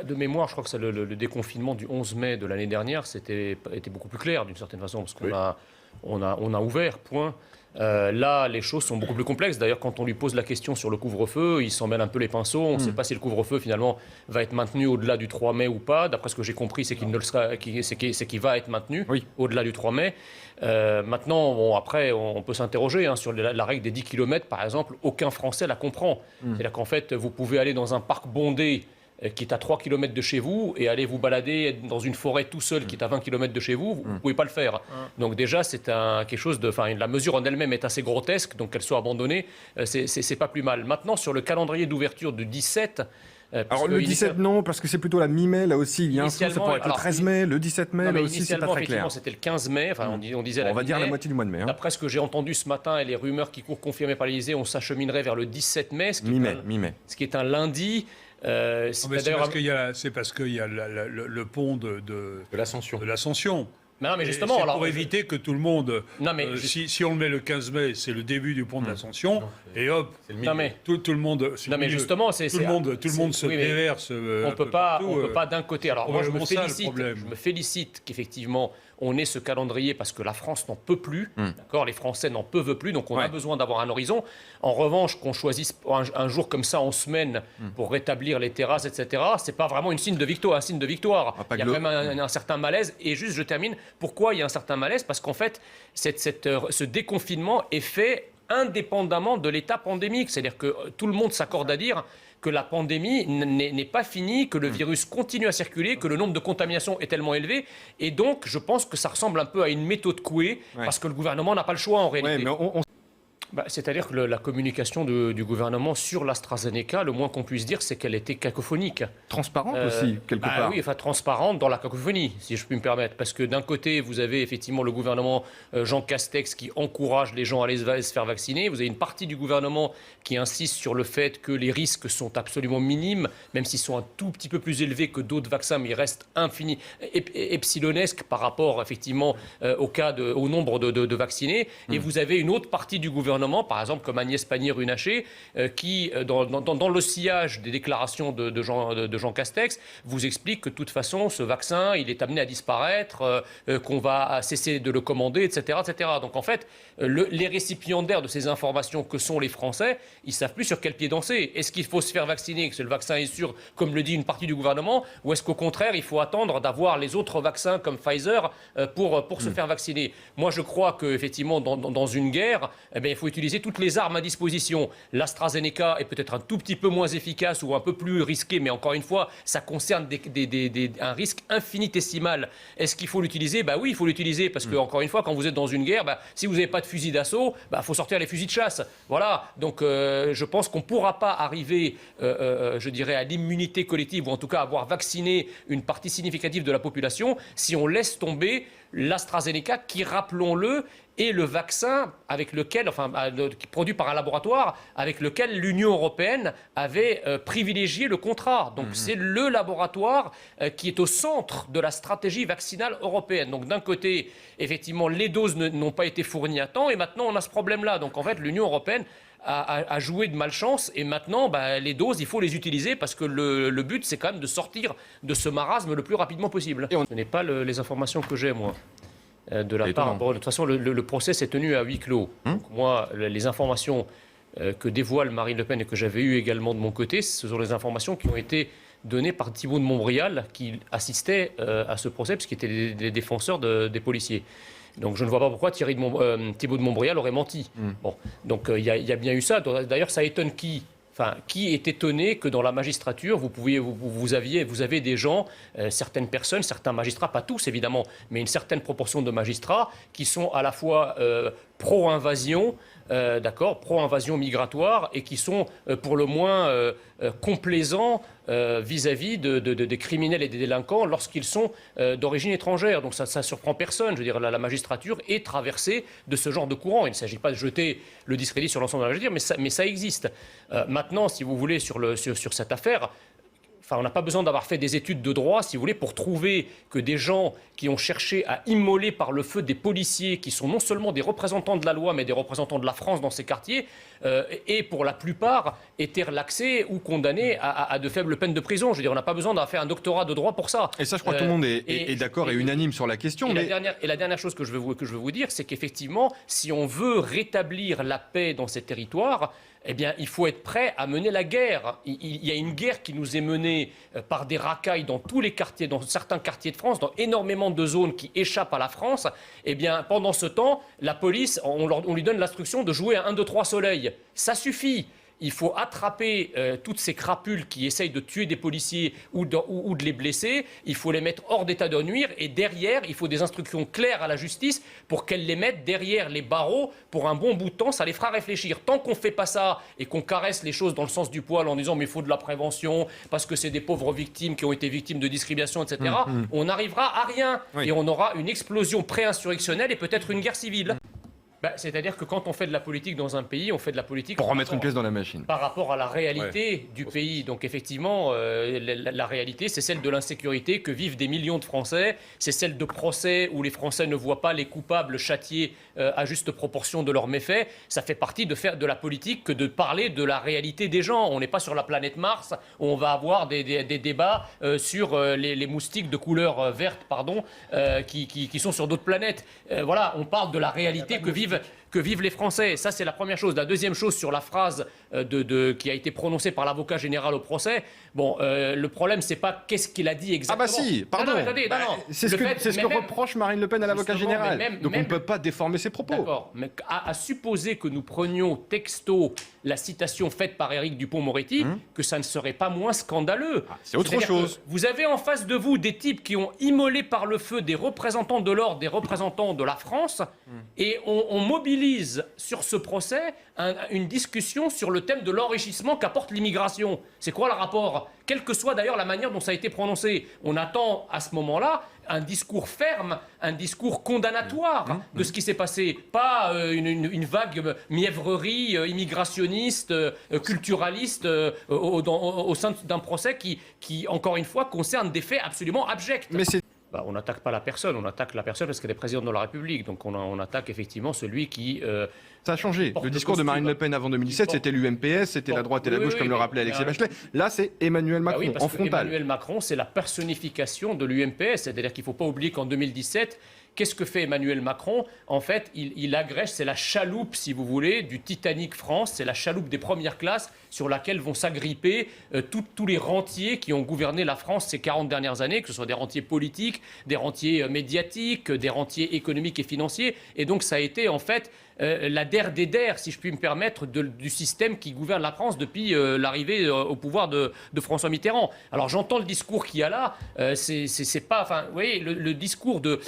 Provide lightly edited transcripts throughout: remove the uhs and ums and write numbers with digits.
De mémoire, je crois que c'est le déconfinement du 11 mai de l'année dernière était beaucoup plus clair d'une certaine façon, parce qu'on a ouvert, point. Là, les choses sont beaucoup plus complexes. D'ailleurs, quand on lui pose la question sur le couvre-feu, il s'en mêle un peu les pinceaux. On ne sait pas si le couvre-feu, finalement, va être maintenu au-delà du 3 mai ou pas. D'après ce que j'ai compris, c'est qu'il ne le sera, c'est qu'il va être maintenu au-delà du 3 mai. Maintenant, bon, après, on peut s'interroger sur la règle des 10 km, par exemple. Aucun Français la comprend. C'est-à-dire qu'en fait, vous pouvez aller dans un parc bondé qui est à 3 km de chez vous et aller vous balader dans une forêt tout seul qui est à 20 km de chez vous, vous ne pouvez pas le faire. Donc déjà, c'est quelque chose de... Enfin, la mesure en elle-même est assez grotesque, donc qu'elle soit abandonnée, c'est pas plus mal. Maintenant, sur le calendrier d'ouverture du 17... Alors le 17 non, parce que c'est plutôt la mi-mai, là aussi, il y a un flou, ça pourrait être le 13 mai, le 17 mai, là aussi c'est pas très clair. C'était le 15 mai, enfin on disait on va dire la moitié du mois de mai. D'après ce que j'ai entendu ce matin et les rumeurs qui courent confirmées par l'Élysée, on s'acheminerait vers le 17 mai, ce qui est un lundi. C'est parce qu'il y a le pont de l'Ascension. Non, mais justement, c'est pour éviter que tout le monde... si on le met le 15 mai, c'est le début du pont de l'Ascension, et hop, tout le monde... Non, mais justement, tout le monde se déverse. On ne peut pas d'un côté... Alors moi, je me félicite qu'effectivement, on ait ce calendrier parce que la France n'en peut plus, d'accord, les Français n'en peuvent plus, donc on a besoin d'avoir un horizon. En revanche, qu'on choisisse un jour comme ça en semaine pour rétablir les terrasses, etc., c'est pas vraiment un signe de victoire. Il y a quand même un certain malaise. Et juste, je termine. Pourquoi il y a un certain malaise? Parce qu'en fait, ce déconfinement est fait indépendamment de l'état pandémique. C'est-à-dire que tout le monde s'accorde à dire que la pandémie n'est pas finie, que le virus continue à circuler, que le nombre de contaminations est tellement élevé. Et donc, je pense que ça ressemble un peu à une méthode Coué, parce que le gouvernement n'a pas le choix en réalité. C'est-à-dire que la communication du gouvernement sur l'AstraZeneca, le moins qu'on puisse dire, c'est qu'elle était cacophonique. Transparente aussi, quelque part. Oui, enfin transparente dans la cacophonie, si je puis me permettre. Parce que d'un côté, vous avez effectivement le gouvernement Jean Castex qui encourage les gens à aller se faire vacciner. Vous avez une partie du gouvernement qui insiste sur le fait que les risques sont absolument minimes, même s'ils sont un tout petit peu plus élevés que d'autres vaccins, mais ils restent epsilonesques par rapport effectivement au nombre de vaccinés. Et vous avez une autre partie du gouvernement, par exemple comme Agnès Pannier-Runacher, qui, dans le sillage des déclarations de Jean Castex, vous explique que de toute façon, ce vaccin, il est amené à disparaître, qu'on va cesser de le commander, etc. etc. Donc en fait, les récipiendaires de ces informations que sont les Français, ils ne savent plus sur quel pied danser. Est-ce qu'il faut se faire vacciner, que le vaccin est sûr, comme le dit une partie du gouvernement, ou est-ce qu'au contraire, il faut attendre d'avoir les autres vaccins comme Pfizer pour se faire vacciner? Moi, je crois qu'effectivement, dans une guerre, il faut utiliser toutes les armes à disposition. L'AstraZeneca est peut-être un tout petit peu moins efficace ou un peu plus risqué, mais encore une fois, ça concerne un risque infinitésimal. Est-ce qu'il faut l'utiliser? Oui, il faut l'utiliser parce que, encore une fois, quand vous êtes dans une guerre, si vous n'avez pas de fusil d'assaut, faut sortir les fusils de chasse. Voilà. Donc, je pense qu'on ne pourra pas arriver, je dirais, à l'immunité collective ou en tout cas avoir vacciné une partie significative de la population si on laisse tomber l'AstraZeneca qui, rappelons-le, est le vaccin avec lequel, produit par un laboratoire avec lequel l'Union européenne avait privilégié le contrat. Donc c'est le laboratoire qui est au centre de la stratégie vaccinale européenne. Donc d'un côté, effectivement, les doses n'ont pas été fournies à temps et maintenant on a ce problème-là. Donc en fait, l'Union européenne a joué de malchance et maintenant, les doses, il faut les utiliser parce que le but, c'est quand même de sortir de ce marasme le plus rapidement possible. Ce n'est pas les informations que j'ai, moi. De la part. De toute façon, le procès s'est tenu à huis clos. Donc, moi, les informations que dévoile Marine Le Pen et que j'avais eues également de mon côté, ce sont les informations qui ont été données par Thibault de Montbrial, qui assistait à ce procès, puisqu'il était des défenseurs des policiers. Donc je ne vois pas pourquoi Thibault de Montbrial aurait menti. Bon, donc il y a bien eu ça. D'ailleurs, ça étonne qui est étonné que dans la magistrature, vous avez des gens, certaines personnes, certains magistrats, pas tous évidemment, mais une certaine proportion de magistrats qui sont à la fois pro-invasion, pro-invasion migratoire et qui sont pour le moins complaisants vis-à-vis des criminels et des délinquants lorsqu'ils sont d'origine étrangère. Donc ça surprend personne. Je veux dire, la magistrature est traversée de ce genre de courant. Il ne s'agit pas de jeter le discrédit sur l'ensemble de la magistrature, mais ça existe. Maintenant, si vous voulez, sur cette affaire, on n'a pas besoin d'avoir fait des études de droit, si vous voulez, pour trouver que des gens qui ont cherché à immoler par le feu des policiers, qui sont non seulement des représentants de la loi, mais des représentants de la France dans ces quartiers, et pour la plupart étaient relaxés ou condamnés à de faibles peines de prison. Je veux dire, on n'a pas besoin d'avoir fait un doctorat de droit pour ça. Et ça, je crois que tout le monde est d'accord et unanime sur la question. La dernière chose que je veux vous dire, c'est qu'effectivement, si on veut rétablir la paix dans ces territoires, eh bien, il faut être prêt à mener la guerre. Il y a une guerre qui nous est menée par des racailles dans tous les quartiers, dans certains quartiers de France, dans énormément de zones qui échappent à la France. Eh bien, pendant ce temps, la police, on lui donne l'instruction de jouer à 1, 2, 3 soleil. Ça suffit. Il faut attraper toutes ces crapules qui essayent de tuer des policiers ou de les blesser. Il faut les mettre hors d'état de nuire. Et derrière, il faut des instructions claires à la justice pour qu'elle les mette derrière les barreaux pour un bon bout de temps. Ça les fera réfléchir. Tant qu'on ne fait pas ça et qu'on caresse les choses dans le sens du poil en disant mais il faut de la prévention parce que c'est des pauvres victimes qui ont été victimes de discrimination, etc., on n'arrivera à rien. Oui. Et on aura une explosion pré-insurrectionnelle et peut-être une guerre civile. C'est-à-dire que quand on fait de la politique dans un pays, on fait de la politique... Pour remettre une pièce dans la machine. Par rapport à la réalité du pays. Donc effectivement, la réalité, c'est celle de l'insécurité que vivent des millions de Français. C'est celle de procès où les Français ne voient pas les coupables châtiés à juste proportion de leurs méfaits. Ça fait partie de faire de la politique que de parler de la réalité des gens. On n'est pas sur la planète Mars où on va avoir des débats sur les moustiques de couleur verte qui sont sur d'autres planètes. Voilà, on parle de la réalité que vivent les Français. Ça, c'est la première chose. La deuxième chose, sur la phrase qui a été prononcée par l'avocat général au procès, le problème, c'est pas qu'est-ce qu'il a dit exactement. Ah bah si, pardon. C'est ce que reproche Marine Le Pen à l'avocat général. Donc on ne peut pas déformer ses propos. D'accord, mais à supposer que nous prenions texto la citation faite par Éric Dupond-Moretti, que ça ne serait pas moins scandaleux. C'est autre chose. Vous avez en face de vous des types qui ont immolé par le feu des représentants de l'ordre, des représentants de la France, et on mobilise sur ce procès une discussion sur le thème de l'enrichissement qu'apporte l'immigration. C'est quoi le rapport ? Quelle que soit d'ailleurs la manière dont ça a été prononcé. On attend à ce moment-là un discours ferme, un discours condamnatoire de ce qui s'est passé. Pas une vague mièvrerie immigrationniste, culturaliste au sein d'un procès qui, encore une fois, concerne des faits absolument abjects. Mais on n'attaque pas la personne, on attaque la personne parce qu'elle est présidente de la République. Donc on attaque effectivement celui qui... ça a changé. Le discours de Marine Le Pen avant 2017, c'était l'UMPS, c'était la droite et la gauche, comme le rappelait Alexis Bachelet. Là, c'est Emmanuel Macron, en frontal. Emmanuel Macron, c'est la personnification de l'UMPS. C'est-à-dire qu'il ne faut pas oublier qu'en 2017... Qu'est-ce que fait Emmanuel Macron ? En fait, il agrège, c'est la chaloupe, si vous voulez, du Titanic France, c'est la chaloupe des premières classes sur laquelle vont s'agripper tous les rentiers qui ont gouverné la France ces 40 dernières années, que ce soit des rentiers politiques, des rentiers médiatiques, des rentiers économiques et financiers. Et donc ça a été en fait la der des der, si je puis me permettre, du système qui gouverne la France depuis l'arrivée au pouvoir de François Mitterrand. Alors j'entends le discours qu'il y a là, c'est pas, enfin, vous voyez, le discours de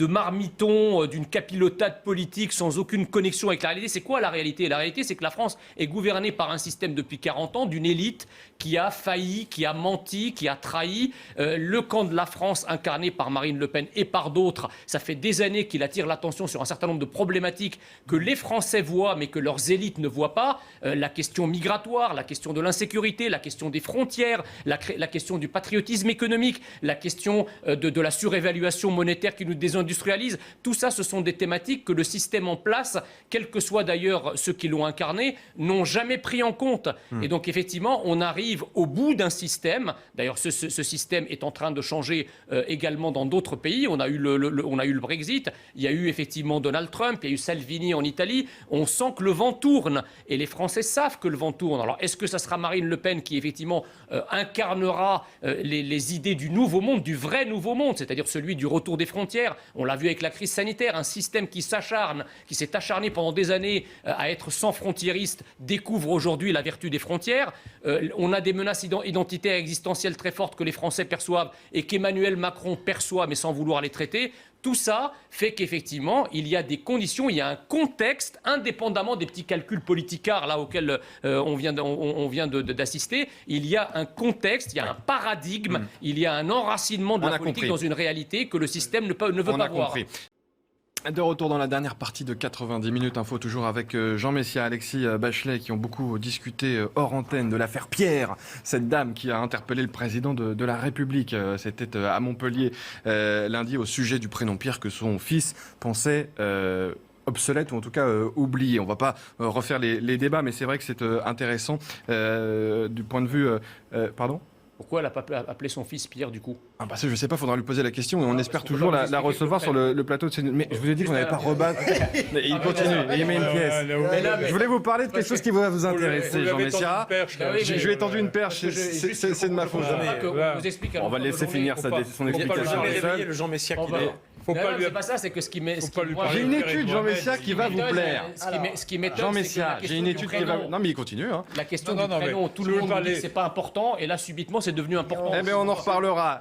marmiton, d'une capilotade politique sans aucune connexion avec la réalité. C'est quoi la réalité ? La réalité, c'est que la France est gouvernée par un système depuis 40 ans, d'une élite qui a failli, qui a menti, qui a trahi. Le camp de la France incarné par Marine Le Pen et par d'autres, ça fait des années qu'il attire l'attention sur un certain nombre de problématiques que les Français voient mais que leurs élites ne voient pas. La question migratoire, la question de l'insécurité, la question des frontières, la question du patriotisme économique, la question de la surévaluation monétaire qui nous désindustrialise. Tout ça, ce sont des thématiques que le système en place, quels que soient d'ailleurs ceux qui l'ont incarné, n'ont jamais pris en compte. Et donc effectivement, on arrive au bout d'un système. D'ailleurs, ce système est en train de changer également dans d'autres pays. On a eu le Brexit, il y a eu effectivement Donald Trump, il y a eu Salvini en Italie. On sent que le vent tourne et les Français savent que le vent tourne. Alors est-ce que ça sera Marine Le Pen qui effectivement incarnera les idées du nouveau monde, du vrai nouveau monde, c'est-à-dire celui du retour des frontières? On l'a vu avec la crise sanitaire, un système qui s'est acharné pendant des années à être sans frontiériste, découvre aujourd'hui la vertu des frontières. On a des menaces identitaires existentielles très fortes que les Français perçoivent et qu'Emmanuel Macron perçoit mais sans vouloir les traiter. Tout ça fait qu'effectivement, il y a des conditions, il y a un contexte, indépendamment des petits calculs politicards là, auxquels on vient d'assister. Il y a un contexte, il y a un paradigme, il y a un enracinement de la politique dans une réalité que le système ne veut pas voir. De retour dans la dernière partie de 90 minutes info, toujours avec Jean Messia, Alexis Bachelet, qui ont beaucoup discuté hors antenne de l'affaire Pierre, cette dame qui a interpellé le président de la République. C'était à Montpellier lundi au sujet du prénom Pierre que son fils pensait obsolète ou en tout cas oublié. On ne va pas refaire les débats, mais c'est vrai que c'est intéressant du point de vue... pardon ? Pourquoi elle n'a pas appelé son fils Pierre, du coup? Parce que je ne sais pas, il faudra lui poser la question. Et on espère toujours la recevoir sur le plateau de CNews. Mais je vous ai dit qu'on n'avait pas rebattre. Il continue, il met une pièce. Je voulais vous parler de quelque chose qui va vous intéresser, Jean Messia. Je lui ai tendu une perche, c'est de ma faute. On va le laisser finir son explication. Le Jean Messia qui Faut pas lui... C'est pas ça, c'est que ce qui met... J'ai une étude, Jean Messia, qui va vous plaire. Ce qui m'étonne, Jean Messia, j'ai une étude qui va... Non, mais il continue. La question du prénom, tout le monde dit que c'est pas important, et là, subitement, c'est devenu important. Eh bien, on en reparlera.